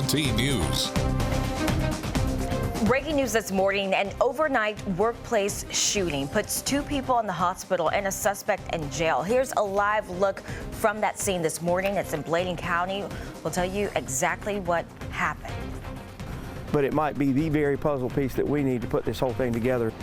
17 News. Breaking news this morning, an overnight workplace shooting puts 2 people in the hospital and a suspect in jail. Here's a live look from that scene this morning. It's in Bladen County. We'll tell you exactly what happened. But it might be the very puzzle piece that we need to put this whole thing together.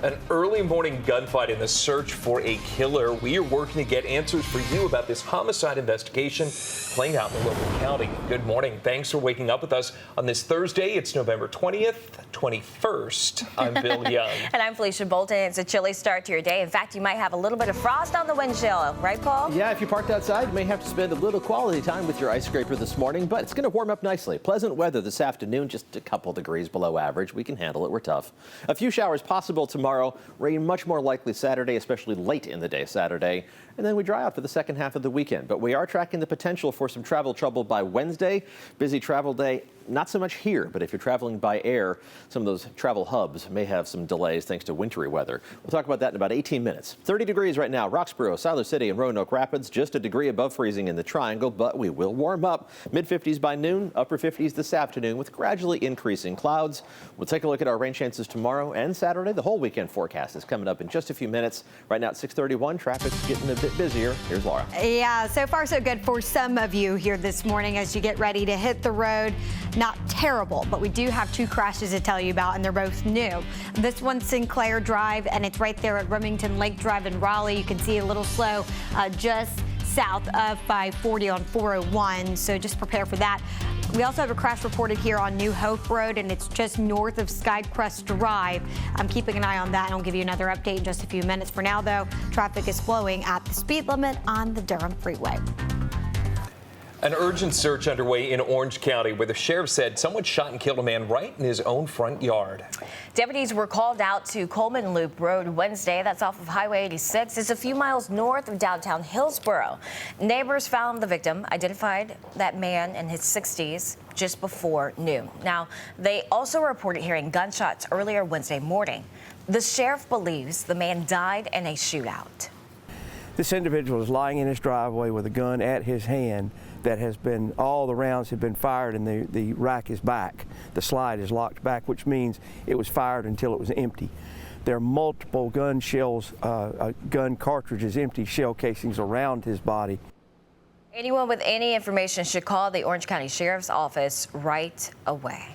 An early morning gunfight in the search for a killer. We are working to get answers for you about this homicide investigation playing out in the local county. Good morning. Thanks for waking up with us on this Thursday. It's November 20th, 21st. I'm Bill Young. And I'm Felicia Bolton. It's a chilly start to your day. In fact, you might have a little bit of frost on the windshield, right, Paul? Yeah, if you parked outside, you may have to spend a little quality time with your ice scraper this morning, but it's going to warm up nicely. Pleasant weather this afternoon, just a couple degrees below average. We can handle it. We're tough. A few showers possible tomorrow. Rain much more likely Saturday, especially late in the day Saturday. And then we dry out for the second half of the weekend. But we are tracking the potential for some travel trouble by Wednesday. Busy travel day. Not so much here, but if you're traveling by air, some of those travel hubs may have some delays thanks to wintry weather. We'll talk about that in about 18 minutes. 30 degrees right now. Roxborough, Siler City, and Roanoke Rapids. Just a degree above freezing in the Triangle, but we will warm up. Mid-50s by noon, upper 50s this afternoon with gradually increasing clouds. We'll take a look at our rain chances tomorrow and Saturday. The whole weekend forecast is coming up in just a few minutes. Right now at 6:31, traffic's getting a bit busier. Here's Laura. Yeah, so far so good for some of you here this morning as you get ready to hit the road. Not terrible, but we do have 2 crashes to tell you about, and they're both new. This one's Sinclair Drive, and it's right there at Remington Lake Drive in Raleigh. You can see a little slow just south of 540 on 401, so just prepare for that. We also have a crash reported here on New Hope Road, and it's just north of Skycrest Drive. I'm keeping an eye on that, and I'll give you another update in just a few minutes. For now, though, traffic is flowing at the speed limit on the Durham Freeway. An urgent search underway in Orange County where the sheriff said someone shot and killed a man right in his own front yard. Deputies were called out to Coleman Loop Road Wednesday. That's off of Highway 86. It's a few miles north of downtown Hillsboro. Neighbors found the victim, identified that man in his 60s just before noon. Now, they also reported hearing gunshots earlier Wednesday morning. The sheriff believes the man died in a shootout. This individual is lying in his driveway with a gun at his hand that has been, all the rounds have been fired, and the rack is back. The slide is locked back, which means it was fired until it was empty. There are multiple gun shells, gun cartridges, empty shell casings around his body. Anyone with any information should call the Orange County Sheriff's Office right away.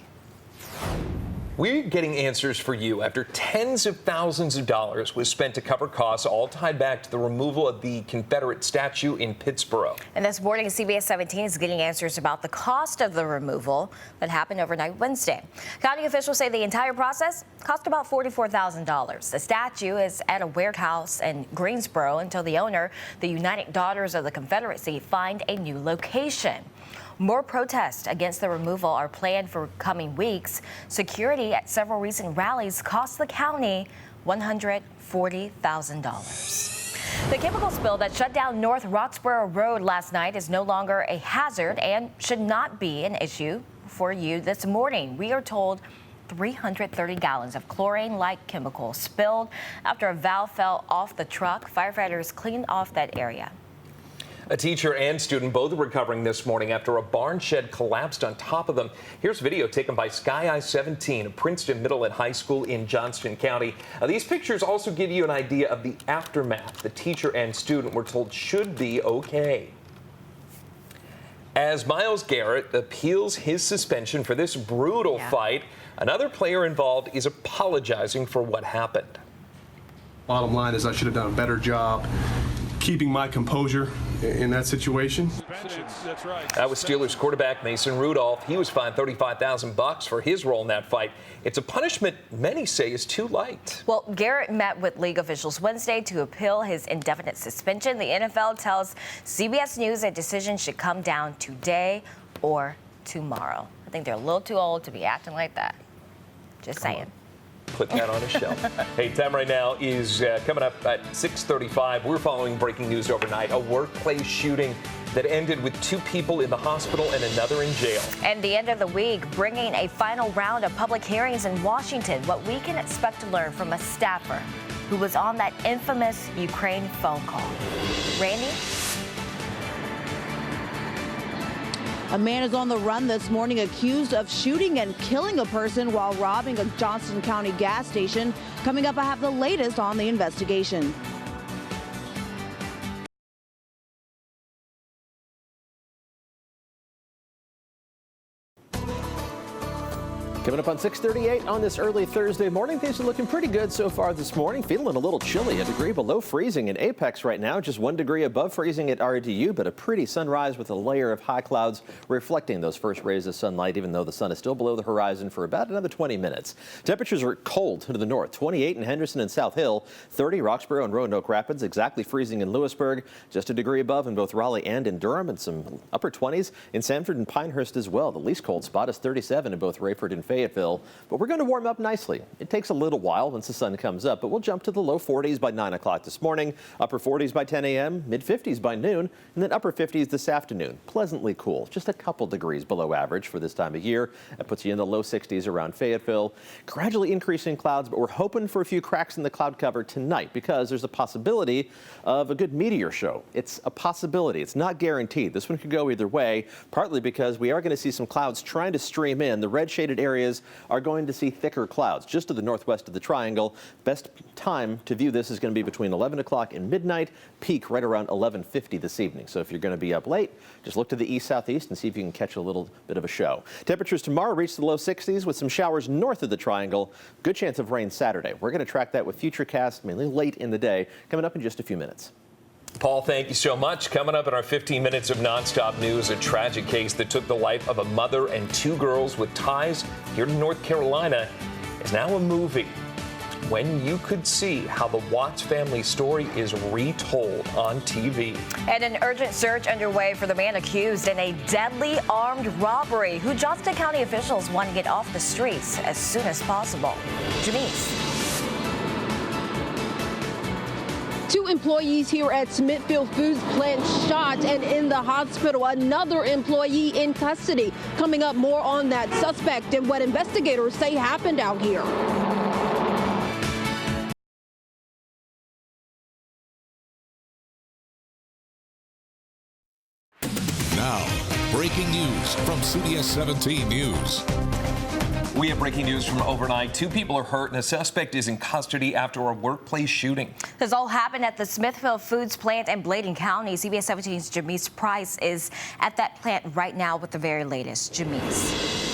We're getting answers for you after tens of thousands of dollars was spent to cover costs, all tied back to the removal of the Confederate statue in Pittsburgh. And this morning, CBS 17 is getting answers about the cost of the removal that happened overnight Wednesday. County officials say the entire process cost about $44,000. The statue is at a warehouse in Greensboro until the owner, the United Daughters of the Confederacy, find a new location. More protests against the removal are planned for coming weeks. Security at several recent rallies cost the county $140,000. The chemical spill that shut down North Roxborough Road last night is no longer a hazard and should not be an issue for you this morning. We are told 330 gallons of chlorine-like chemical spilled after a valve fell off the truck. Firefighters cleaned off that area. A teacher and student both recovering this morning after a barn shed collapsed on top of them. Here's video taken by Sky Eye 17, a Princeton Middle and High School in Johnston County. These pictures also give you an idea of the aftermath. The teacher and student were told should be okay. As Myles Garrett appeals his suspension for this brutal fight, another player involved is apologizing for what happened. Bottom line is I should have done a better job keeping my composure in that situation. That's right. That was Steelers quarterback Mason Rudolph. He was fined $35,000 for his role in that fight. It's a punishment many say is too light. Well, Garrett met with league officials Wednesday to appeal his indefinite suspension. The NFL tells CBS News a decision should come down today or tomorrow. I think they're a little too old to be acting like that. Just saying. Put that on a shelf. Hey, time right now is coming up at 6:35. We're following breaking news overnight. A workplace shooting that ended with 2 people in the hospital and another in jail. And the end of the week, bringing a final round of public hearings in Washington. What we can expect to learn from a staffer who was on that infamous Ukraine phone call. Randy? A man is on the run this morning accused of shooting and killing a person while robbing a Johnston County gas station. Coming up, I have the latest on the investigation. Coming up on 6:38 on this early Thursday morning. Things are looking pretty good so far this morning. Feeling a little chilly, a degree below freezing in Apex right now, just 1 degree above freezing at RDU, but a pretty sunrise with a layer of high clouds reflecting those first rays of sunlight, even though the sun is still below the horizon for about another 20 minutes. Temperatures are cold to the north, 28 in Henderson and South Hill, 30 Roxborough and Roanoke Rapids, exactly freezing in Lewisburg, just a degree above in both Raleigh and in Durham, and some upper 20s in Sanford and Pinehurst as well. The least cold spot is 37 in both Rayford and Fayetteville, but we're going to warm up nicely. It takes a little while once the sun comes up, but we'll jump to the low 40s by 9 o'clock this morning, upper 40s by 10 a.m., mid 50s by noon, and then upper 50s this afternoon. Pleasantly cool, just a couple degrees below average for this time of year. That puts you in the low 60s around Fayetteville. Gradually increasing clouds, but we're hoping for a few cracks in the cloud cover tonight because there's a possibility of a good meteor show. It's a possibility. It's not guaranteed. This one could go either way, partly because we are going to see some clouds trying to stream in. The red shaded areas are going to see thicker clouds just to the northwest of the triangle. Best time to view this is going to be between 11 o'clock and midnight, peak right around 11:50 this evening. So if you're going to be up late, just look to the east-southeast and see if you can catch a little bit of a show. Temperatures tomorrow reach the low 60s with some showers north of the triangle. Good chance of rain Saturday. We're going to track that with Futurecast, mainly late in the day, coming up in just a few minutes. Paul, thank you so much. Coming up in our 15 minutes of nonstop news, a tragic case that took the life of a mother and 2 girls with ties here to North Carolina is now a movie. When you could see how the Watts family story is retold on TV. And an urgent search underway for the man accused in a deadly armed robbery, who Johnston County officials want to get off the streets as soon as possible. Janice. 2 employees here at Smithfield Foods plant shot and in the hospital. Another employee in custody. Coming up, more on that suspect and what investigators say happened out here. Now, breaking news from CBS 17 News. We have breaking news from overnight. 2 people are hurt and a suspect is in custody after a workplace shooting. This all happened at the Smithfield Foods plant in Bladen County. CBS 17's Jamise Price is at that plant right now with the very latest. Jamise.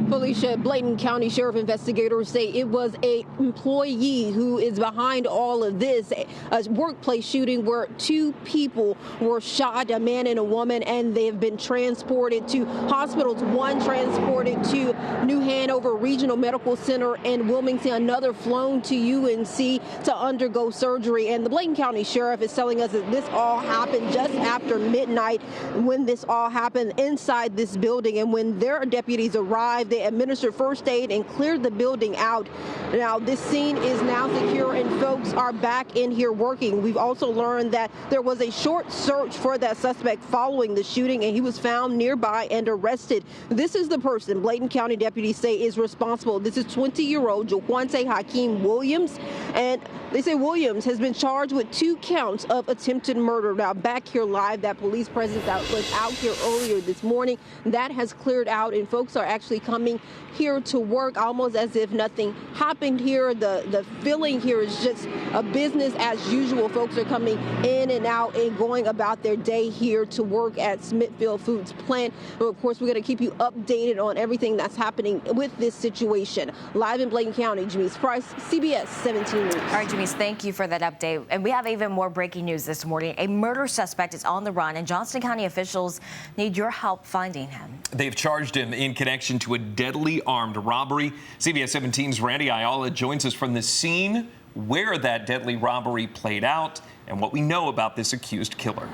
Felicia, Bladen County Sheriff investigators say it was an employee who is behind all of this. A workplace shooting where 2 people were shot, a man and a woman, and they have been transported to hospitals. One transported to New Hanover Regional Medical Center in Wilmington, another flown to UNC to undergo surgery. And the Bladen County Sheriff is telling us that this all happened just after midnight when this all happened inside this building. And when their deputies arrived, they administered first aid and cleared the building out. Now, this scene is now secure and folks are back in here working. We've also learned that there was a short search for that suspect following the shooting, and he was found nearby and arrested. This is the person Bladen County deputies say is responsible. This is 20-year-old Jaquante Hakeem Williams, and they say Williams has been charged with 2 counts of attempted murder. Now, back here live, that police presence that was out here earlier this morning, that has cleared out, and folks are actually coming here to work almost as if nothing happened here. The feeling here is just a business as usual. Folks are coming in and out and going about their day here to work at Smithfield Foods plant. But of course, we're going to keep you updated on everything that's happening with this situation. Live in Bladen County, Jamise Price, CBS 17 News. All right, Jamise, thank you for that update. And we have even more breaking news this morning. A murder suspect is on the run, and Johnston County officials need your help finding him. They've charged him in connection to a deadly armed robbery. CBS 17's Randy Ayala joins us from the scene where that deadly robbery played out and what we know about this accused killer.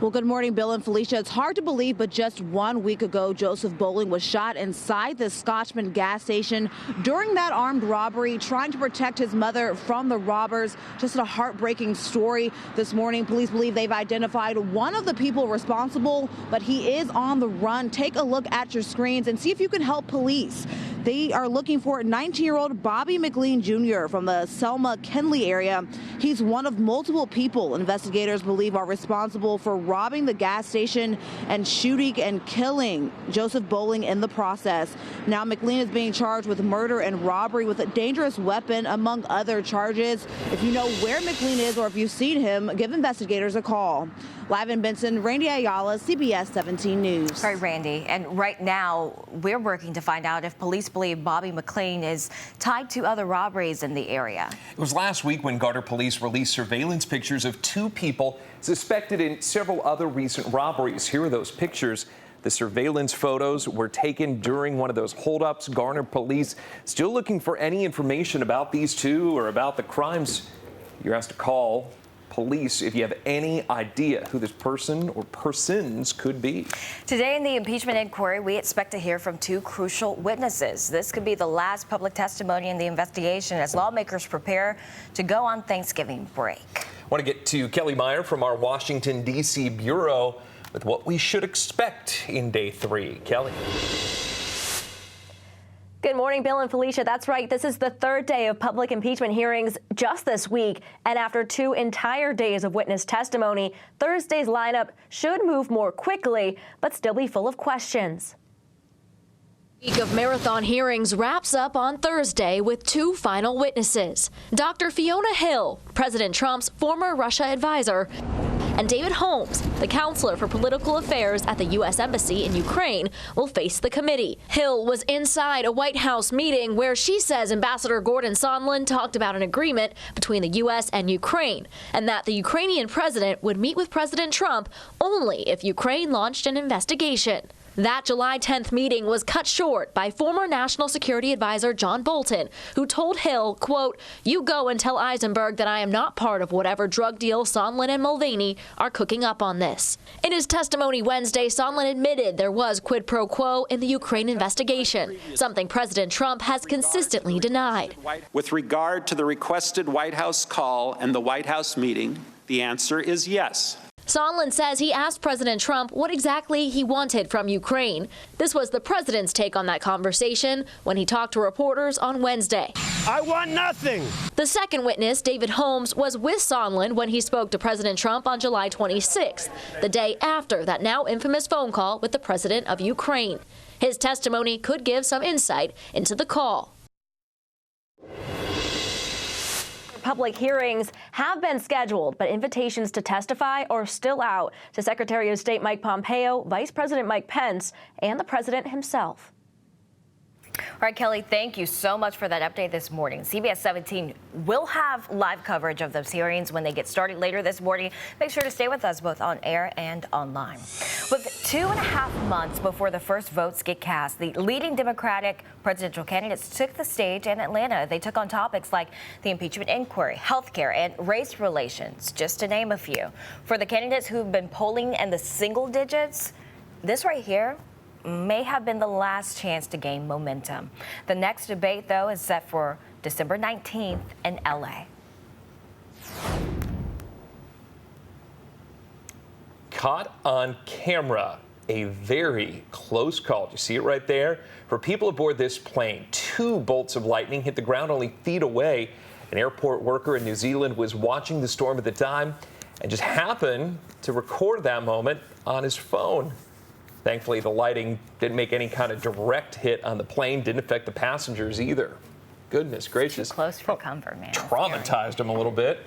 Well, good morning, Bill and Felicia. It's hard to believe, but just 1 week ago, Joseph Bowling was shot inside the Scotchman gas station during that armed robbery, trying to protect his mother from the robbers. Just a heartbreaking story this morning. Police believe they've identified one of the people responsible, but he is on the run. Take a look at your screens and see if you can help police. They are looking for 19-year-old Bobby McLean Jr. from the Selma Kenley area. He's one of multiple people investigators believe are responsible for robbing the gas station and shooting and killing Joseph Bowling in the process. Now McLean is being charged with murder and robbery with a dangerous weapon, among other charges. If you know where McLean is or if you've seen him, give investigators a call. Live in Benson, Randy Ayala, CBS 17 News. All right, Randy. And right now, we're working to find out if police believe Bobby McLean is tied to other robberies in the area. It was last week when Garter police released surveillance pictures of 2 people suspected in several other recent robberies. Here are those pictures. The surveillance photos were taken during one of those holdups. Garner police still looking for any information about these 2 or about the crimes. You're asked to call police if you have any idea who this person or persons could be. Today in the impeachment inquiry, we expect to hear from 2 crucial witnesses. This could be the last public testimony in the investigation as lawmakers prepare to go on Thanksgiving break. I want to get to Kelly Meyer from our Washington, D.C. bureau with what we should expect in day 3. Kelly. Good morning, Bill and Felicia. That's right. This is the 3rd day of public impeachment hearings just this week. And after 2 entire days of witness testimony, Thursday's lineup should move more quickly, but still be full of questions. Week of marathon hearings wraps up on Thursday with 2 final witnesses. Dr. Fiona Hill, President Trump's former Russia advisor, and David Holmes, the counselor for political affairs at the U.S. Embassy in Ukraine, will face the committee. Hill was inside a White House meeting where she says Ambassador Gordon Sondland talked about an agreement between the U.S. and Ukraine, and that the Ukrainian president would meet with President Trump only if Ukraine launched an investigation. That July 10th meeting was cut short by former National Security Advisor John Bolton, who told Hill, quote, "You go and tell Eisenberg that I am not part of whatever drug deal Sondland and Mulvaney are cooking up on this." In his testimony Wednesday, Sondland admitted there was quid pro quo in the Ukraine investigation, something President Trump has consistently denied. With regard to the requested White House call and the White House meeting, the answer is yes. Sondland says he asked President Trump what exactly he wanted from Ukraine. This was the president's take on that conversation when he talked to reporters on Wednesday. I want nothing. The second witness, David Holmes, was with Sondland when he spoke to President Trump on July 26th, the day after that now infamous phone call with the president of Ukraine. His testimony could give some insight into the call. Public hearings have been scheduled, but invitations to testify are still out to Secretary of State Mike Pompeo, Vice President Mike Pence, and the president himself. All right, Kelly, thank you so much for that update this morning. CBS 17 will have live coverage of those hearings when they get started later this morning. Make sure to stay with us both on air and online. With 2.5 months before the first votes get cast, the leading Democratic presidential candidates took the stage in Atlanta. They took on topics like the impeachment inquiry, health care, and race relations, just to name a few. For the candidates who've been polling in the single digits, this right here may have been the last chance to gain momentum. The next debate, though, is set for December 19th in LA. Caught on camera, a very close call. Do you see it right there? For people aboard this plane, 2 bolts of lightning hit the ground only feet away. An airport worker in New Zealand was watching the storm at the time and just happened to record that moment on his phone. Thankfully, the lighting didn't make any kind of direct hit on the plane, didn't affect the passengers either. Goodness gracious. Too close for comfort, man. Traumatized him a little bit.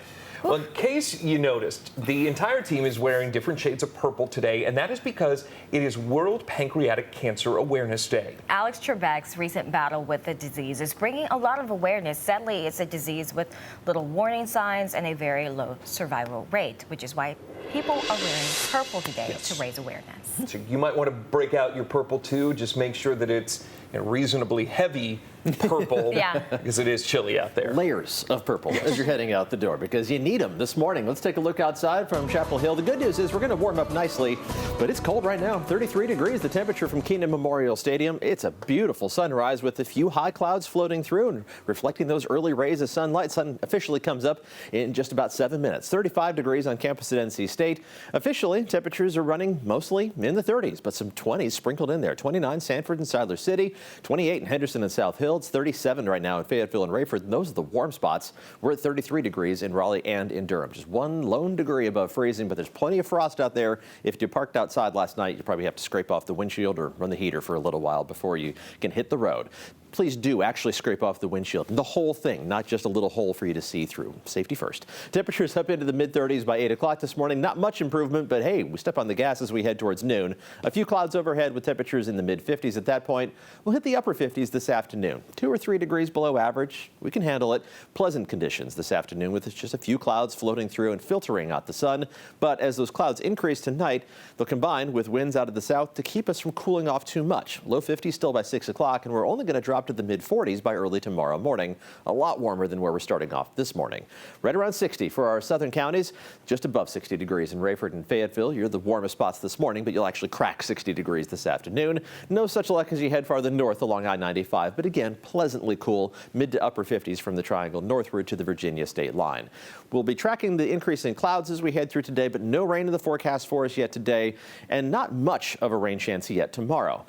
Well, in case you noticed, the entire team is wearing different shades of purple today, and that is because it is World Pancreatic Cancer Awareness Day. Alex Trebek's recent battle with the disease is bringing a lot of awareness. Sadly, it's a disease with little warning signs and a very low survival rate, which is why people are wearing purple today to raise awareness. So you might want to break out your purple too. Just make sure that it's reasonably heavy purple because it is chilly out there. Layers of purple as you're heading out the door because you need them this morning. Let's take a look outside from Chapel Hill. The good news is we're going to warm up nicely, but it's cold right now. 33 degrees, the temperature from Keenan Memorial Stadium. It's a beautiful sunrise with a few high clouds floating through and reflecting those early rays of sunlight. Sun officially comes up in just about 7 minutes. 35 degrees on campus at NC State. state. Officially, temperatures are running mostly in the 30s, but some 20s sprinkled in there. 29 Sanford and Sadler City, 28 in Henderson and South Hill. It's 37 right now in Fayetteville and Rayford. And those are the warm spots. We're at 33 degrees in Raleigh and in Durham. Just one lone degree above freezing, but there's plenty of frost out there. If you parked outside last night, you probably have to scrape off the windshield or run the heater for a little while before you can hit the road. Please do actually scrape off the windshield, the whole thing, not just a little hole for you to see through. Safety first. Temperatures up into the mid-30s by 8 o'clock this morning. Not much improvement, but hey, we step on the gas as we head towards noon. A few clouds overhead with temperatures in the mid-50s at that point. We'll hit the upper 50s this afternoon. 2 or 3 degrees below average. We can handle it. Pleasant conditions this afternoon with just a few clouds floating through and filtering out the sun. But as those clouds increase tonight, they'll combine with winds out of the south to keep us from cooling off too much. Low 50s still by 6 o'clock, and we're only going to drop to the mid-40s by early tomorrow morning. A lot warmer than where we're starting off this morning. Right around 60 for our southern counties, just above 60 degrees in Rayford and Fayetteville. You're the warmest spots this morning, but you'll actually crack 60 degrees this afternoon. No such luck as you head farther north along I-95, but again, pleasantly cool, mid to upper 50s from the Triangle northward to the Virginia state line. We'll be tracking the increase in clouds as we head through today, but no rain in the forecast for us yet today, and not much of a rain chance yet tomorrow.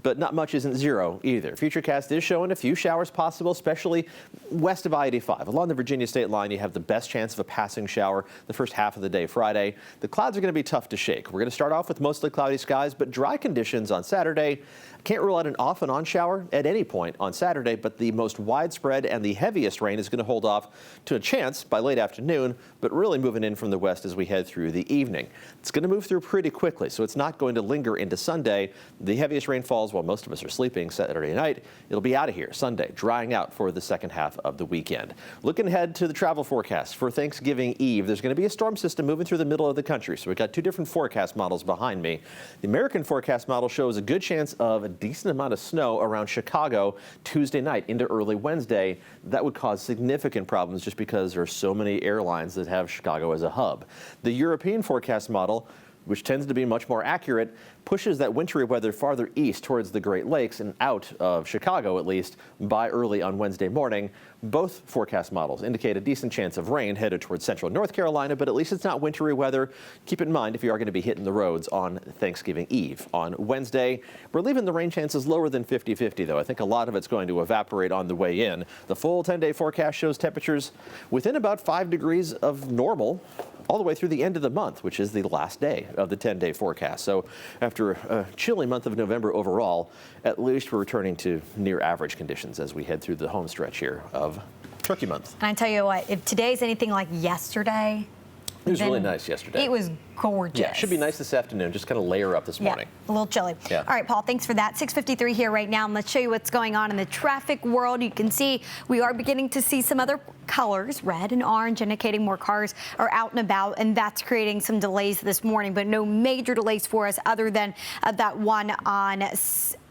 But not much isn't zero either. Futurecast is showing a few showers possible, especially west of I-85. Along the Virginia state line, you have the best chance of a passing shower the first half of the day Friday. The clouds are going to be tough to shake. We're going to start off with mostly cloudy skies, but dry conditions on Saturday. Can't rule out an off and on shower at any point on Saturday, but the most widespread and the heaviest rain is going to hold off to a chance by late afternoon, but really moving in from the west as we head through the evening. It's going to move through pretty quickly, so it's not going to linger into Sunday. The heaviest rain falls while most of us are sleeping Saturday night. It'll be out of here Sunday, drying out for the second half of the weekend. Looking ahead to the travel forecast for Thanksgiving Eve, there's going to be a storm system moving through the middle of the country, so we've got 2 different forecast models behind me. The American forecast model shows a good chance of a decent amount of snow around Chicago Tuesday night into early Wednesday. That would cause significant problems just because there are so many airlines that have Chicago as a hub. The European forecast model, which tends to be much more accurate, pushes that wintry weather farther east towards the Great Lakes and out of Chicago, at least, by early on Wednesday morning. Both forecast models indicate a decent chance of rain headed towards central North Carolina, but at least it's not wintry weather. Keep in mind if you are going to be hitting the roads on Thanksgiving Eve. On Wednesday, we're leaving the rain chances lower than 50-50, though. I think a lot of it's going to evaporate on the way in. The full 10-day forecast shows temperatures within about 5 degrees of normal all the way through the end of the month, which is the last day of the 10-day forecast. So after a chilly month of November overall, at least we're returning to near average conditions as we head through the home stretch here of Turkey Month. And I tell you what, if today's anything like yesterday, it was really nice yesterday. It was gorgeous. Yeah, it should be nice this afternoon. Just kind of layer up this morning. A little chilly. Yeah. All right, Paul, thanks for that. 6:53 here right now, and let's show you what's going on in the traffic world. You can see we are beginning to see some other colors, red and orange, indicating more cars are out and about, and that's creating some delays this morning, but no major delays for us other than that one on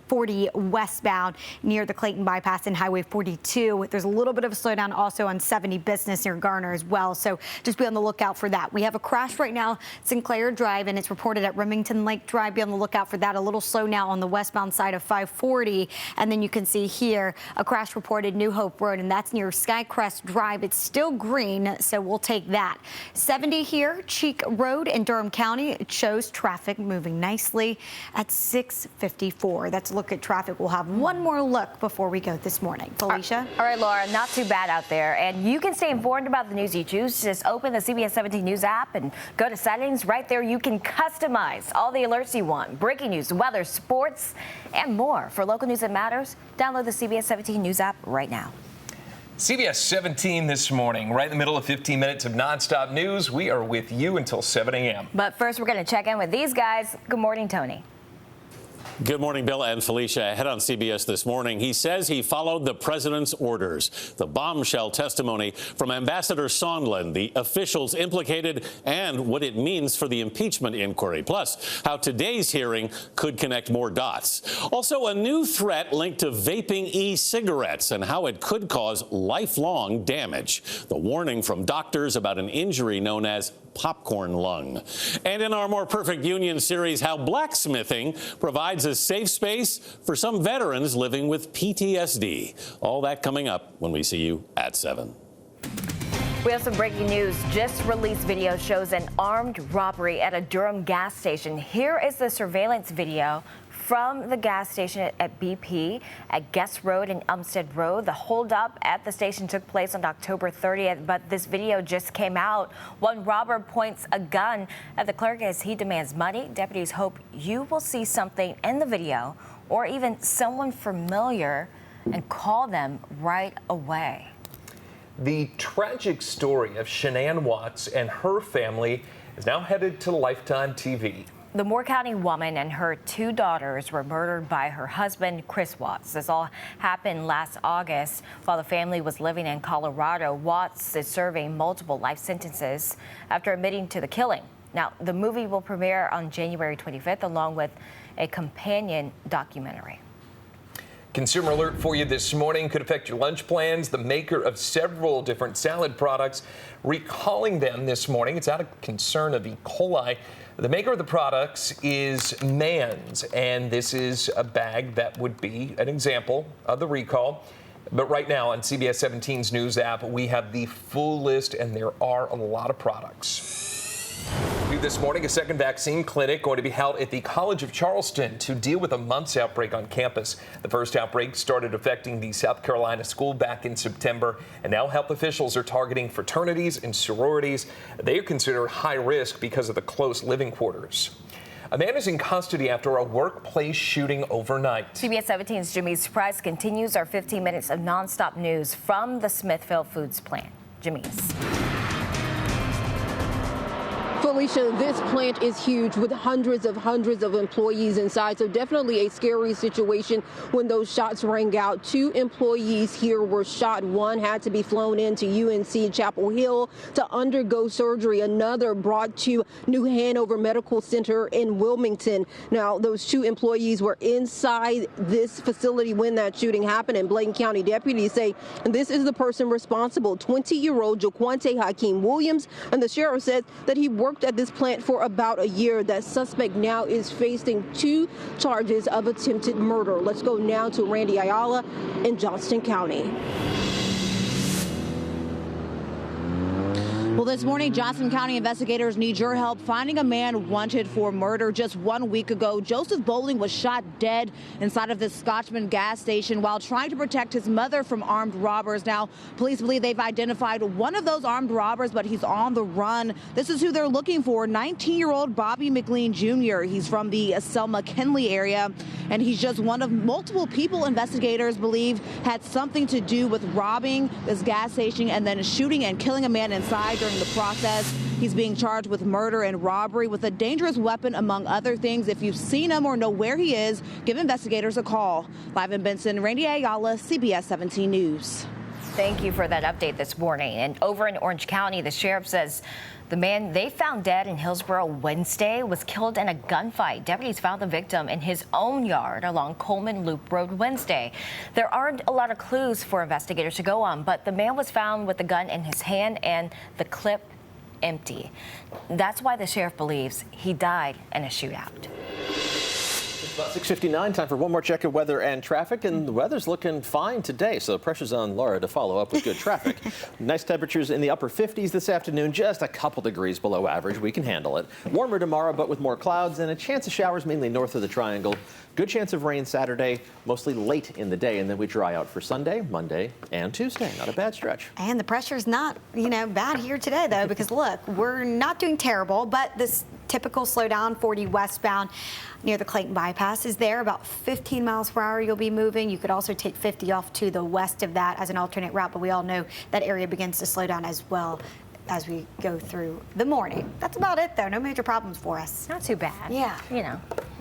40 westbound near the Clayton bypass and Highway 42. There's a little bit of a slowdown also on 70 Business near Garner as well, so just be on the lookout for that. We have a crash right now, Sinclair Drive, and it's reported at Remington Lake Drive. Be on the lookout for that. A little slow now on the westbound side of 540, and then you can see here a crash reported New Hope Road, and that's near Skycrest Drive. It's still green, so we'll take that. 70 here, Cheek Road in Durham County. It shows traffic moving nicely at 6:54. That's a look at traffic. We'll have one more look before we go this morning. Felicia? All right, Laura, not too bad out there. And you can stay informed about the news you choose. Just open the CBS 17 News app and go to settings. Right there, you can customize all the alerts you want. Breaking news, weather, sports, and more. For local news that matters, download the CBS 17 News app right now. CBS 17 this morning, right in the middle of 15 minutes of nonstop news. We are with you until 7 a.m. But first, we're going to check in with these guys. Good morning, Tony. Good morning, Bill and Felicia. Ahead on CBS this morning, he says he followed the president's orders. The bombshell testimony from Ambassador Sondland, the officials implicated, and what it means for the impeachment inquiry. Plus, how today's hearing could connect more dots. Also, a new threat linked to vaping e-cigarettes and how it could cause lifelong damage. The warning from doctors about an injury known as popcorn lung. And in our More Perfect Union series, how blacksmithing provides a safe space for some veterans living with PTSD. All that coming up when we see you at 7. We have some breaking news. Just released video shows an armed robbery at a Durham gas station. Here is the surveillance video from the gas station at BP at Guest Road and Umstead Road. The holdup at the station took place on October 30th, but this video just came out. One robber points a gun at the clerk as he demands money. Deputies hope you will see something in the video or even someone familiar and call them right away. The tragic story of Shanann Watts and her family is now headed to Lifetime TV. The Moore County woman and her two daughters were murdered by her husband, Chris Watts. This all happened last August while the family was living in Colorado. Watts is serving multiple life sentences after admitting to the killing. Now, the movie will premiere on January 25th along with a companion documentary. Consumer alert for you this morning could affect your lunch plans. The maker of several different salad products recalling them this morning. It's out of concern of E. coli. The maker of the products is Mann's, and this is a bag that would be an example of the recall. But right now on CBS 17's news app, we have the full list, and there are a lot of products. This morning, a second vaccine clinic going to be held at the College of Charleston to deal with a mumps outbreak on campus. The first outbreak started affecting the South Carolina school back in September, and now health officials are targeting fraternities and sororities. They are considered high risk because of the close living quarters. A man is in custody after a workplace shooting overnight. CBS 17's Jamise Price continues our 15 minutes of nonstop news from the Smithfield Foods plant. Jamise. Felicia, this plant is huge with hundreds of employees inside, so definitely a scary situation when those shots rang out. 2 employees here were shot. One had to be flown into UNC Chapel Hill to undergo surgery. Another brought to New Hanover Medical Center in Wilmington. Now, those 2 employees were inside this facility when that shooting happened, and Bladen County deputies say this is the person responsible, 20-year-old Jaquante Hakeem Williams, and the sheriff said that he worked at this plant for about a year. That suspect now is facing 2 charges of attempted murder. Let's go now to Randy Ayala in Johnston County. Well, this morning, Johnson County investigators need your help finding a man wanted for murder. Just 1 week ago, Joseph Bowling was shot dead inside of this Scotchman gas station while trying to protect his mother from armed robbers. Now, police believe they've identified one of those armed robbers, but he's on the run. This is who they're looking for, 19-year-old Bobby McLean Jr. He's from the Selma-Kenley area, and he's just one of multiple people investigators believe had something to do with robbing this gas station and then shooting and killing a man inside. During the process, he's being charged with murder and robbery with a dangerous weapon, among other things. If you've seen him or know where he is, give investigators a call. Live in Benson, Randy Ayala, CBS 17 News. Thank you for that update this morning. And over in Orange County, the sheriff says the man they found dead in Hillsboro Wednesday was killed in a gunfight. Deputies found the victim in his own yard along Coleman Loop Road Wednesday. There aren't a lot of clues for investigators to go on, but the man was found with the gun in his hand and the clip empty. That's why the sheriff believes he died in a shootout. It's about 6:59, time for one more check of weather and traffic, and the weather's looking fine today, so pressure's on Laura to follow up with good traffic. Nice temperatures in the upper 50s this afternoon, just a couple degrees below average. We can handle it. Warmer tomorrow, but with more clouds and a chance of showers mainly north of the triangle. Good chance of rain Saturday, mostly late in the day, and then we dry out for Sunday, Monday, and Tuesday. Not a bad stretch. And the pressure's not, bad here today, though, because look, we're not doing terrible, but this typical slowdown, 40 westbound near the Clayton bypass is there, about 15 miles per hour you'll be moving. You could also take 50 off to the west of that as an alternate route, but we all know that area begins to slow down as well as we go through the morning. That's about it, though. No major problems for us. Not too bad. Yeah.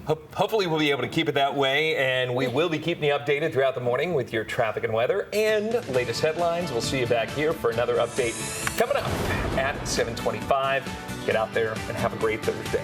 Hopefully we'll be able to keep it that way, and we will be keeping you updated throughout the morning with your traffic and weather and latest headlines. We'll see you back here for another update coming up at 7:25. Get out there and have a great Thursday.